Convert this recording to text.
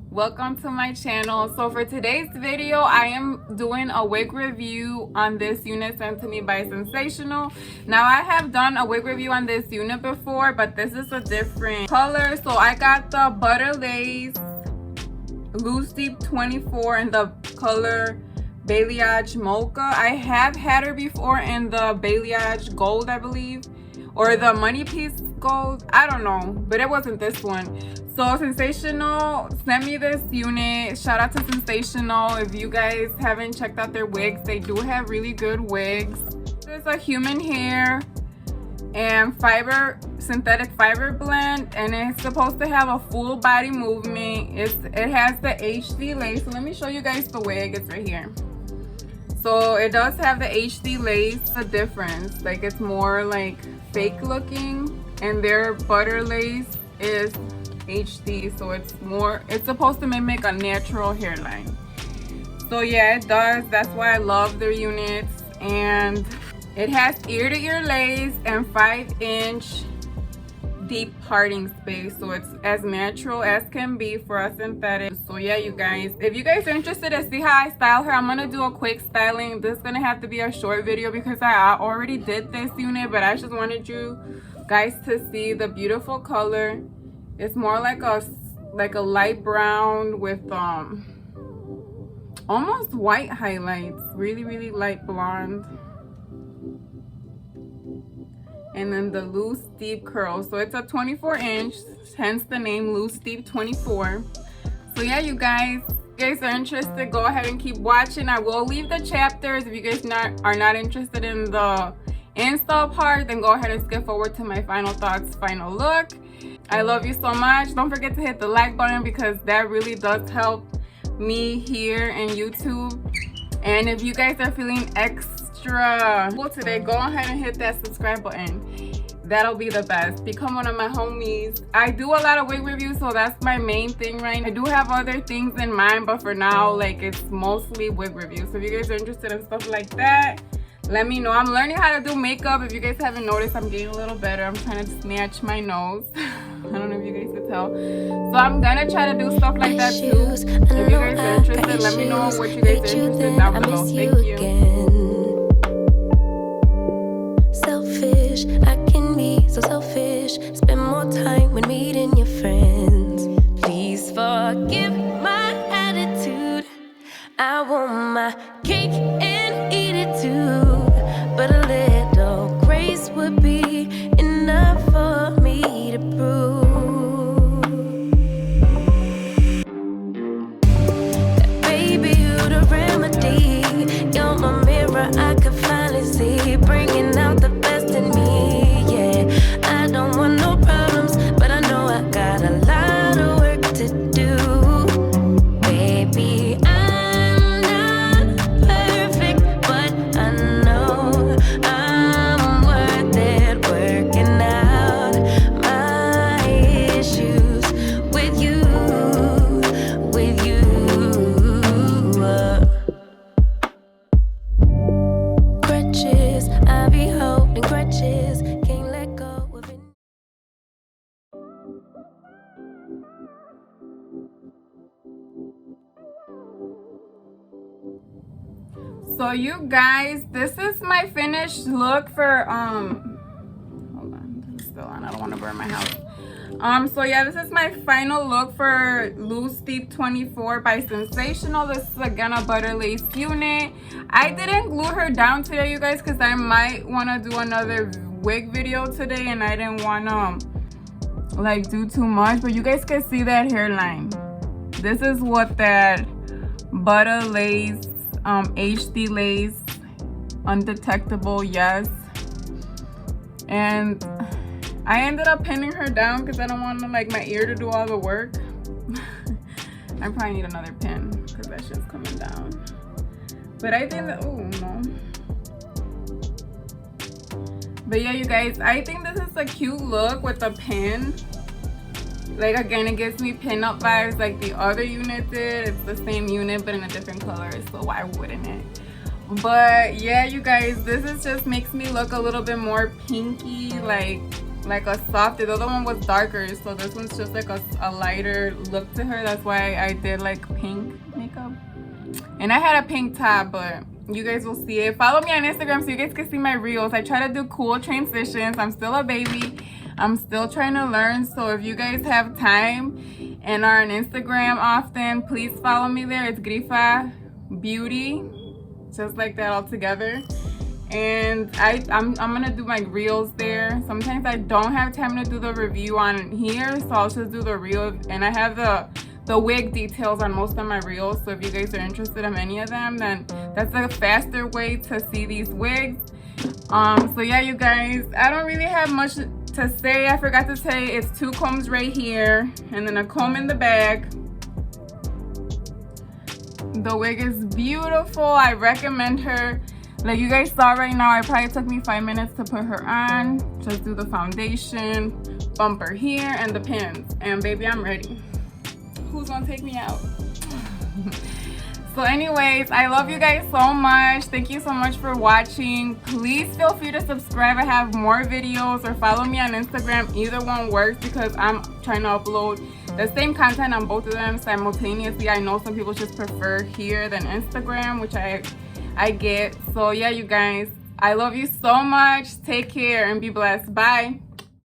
Welcome to my channel. So for today's video, I am doing a wig review on this unit sent to me by Sensational. Now I have done a wig review on this unit before, but this is a different color. So I got the Butter Lace Loose Deep 24 in the color Balayage Mocha. I have had her before in the Balayage Gold, I believe, or the Money Piece Gold. I don't know, but it wasn't this one. So Sensational sent me this unit. Shout out to Sensational. If you guys haven't checked out their wigs, they do have really good wigs. There's a human hair and synthetic fiber blend, and it's supposed to have a full body movement. It has the HD lace. So let me show you guys the wig. It's right here. So it does have the HD lace. The difference, like, it's more like fake looking, and their butter lace is HD, so it's supposed to mimic a natural hairline. So yeah, it does. That's why I love their units. And it has ear-to-ear lace and 5-inch deep parting space, so it's as natural as can be for a synthetic. So yeah, you guys, if you guys are interested to see how I style her, I'm gonna do a quick styling. This is gonna have to be a short video because I already did this unit, but I just wanted you guys to see the beautiful color. It's more like a light brown with almost white highlights, really light blonde, and then the loose deep curls. So it's a 24-inch, hence the name Loose Deep 24. So yeah, you guys are interested, go ahead and keep watching. I will leave the chapters. If you guys are not interested in the install part, then go ahead and skip forward to my final thoughts, final look. I love you so much. Don't forget to hit the like button because that really does help me here in YouTube. And if you guys are feeling extra cool today, go ahead and hit that subscribe button. That'll be the best. Become one of my homies. I do a lot of wig reviews, so that's my main thing right now. I do have other things in mind, but for now, like, it's mostly wig reviews. So if you guys are interested in stuff like that, let me know. I'm learning how to do makeup. If you guys haven't noticed, I'm getting a little better. I'm trying to snatch my nose. I don't know if you guys can tell. So I'm gonna try to do stuff like that too. If you guys are interested, let me know what you guys are interested in down below. Thank you. Selfish, I can be so selfish. Spend more time when meeting your friends. Please forgive my attitude. I want my cake and eat it too. But a little grace would be enough for me to prove that, baby, you're the remedy. You're my mirror, I can finally see, bringing out the best in me. Yeah, I don't want no problems, but I know I got a lot of work to do. Baby, I'm not perfect, but I know I'm worth it, working out my issues with you, with you. Crutches, I be holding crutches, can't let go of it. So you guys, this is my finished look for hold on, this is still on. I don't want to burn my house. So yeah, this is my final look for Loose Deep 24 by Sensational. This is again a butter lace unit. I didn't glue her down today, you guys, because I might want to do another wig video today, and I didn't want to like do too much, but you guys can see that hairline. This is what that butter lace HD lace, undetectable, yes. And I ended up pinning her down because I don't want like my ear to do all the work. I probably need another pin because that shit's coming down. But I think that, oh no. But yeah, you guys, I think this is a cute look with the pin. Like, again, it gives me pin-up vibes like the other unit did. It's the same unit but in a different color, so why wouldn't it? But yeah, you guys, this is just makes me look a little bit more pinky, like a softer. The other one was darker, so this one's just like a lighter look to her. That's why I did like pink makeup. And I had a pink top, but you guys will see it. Follow me on Instagram so you guys can see my reels. I try to do cool transitions. I'm still a baby. I'm still trying to learn. So if you guys have time and are on Instagram often, please follow me there. It's Grifa Beauty, just like that all together. And I'm gonna do my reels there. Sometimes I don't have time to do the review on here, so I'll just do the reel. And I have the wig details on most of my reels, so if you guys are interested in any of them, then that's a faster way to see these wigs. So yeah, you guys, I don't really have much to say. I forgot to say it's 2 combs right here and then a comb in the back. The wig is beautiful. I recommend her. Like you guys saw right now, it probably took me 5 minutes to put her on. Just do the foundation, bumper here, and the pins. And baby, I'm ready. Who's gonna take me out? So anyways, I love you guys so much. Thank you so much for watching. Please feel free to subscribe. I have more videos, or follow me on Instagram. Either one works because I'm trying to upload the same content on both of them simultaneously. I know some people just prefer here than Instagram, which I get. So yeah, you guys, I love you so much. Take care and be blessed. Bye.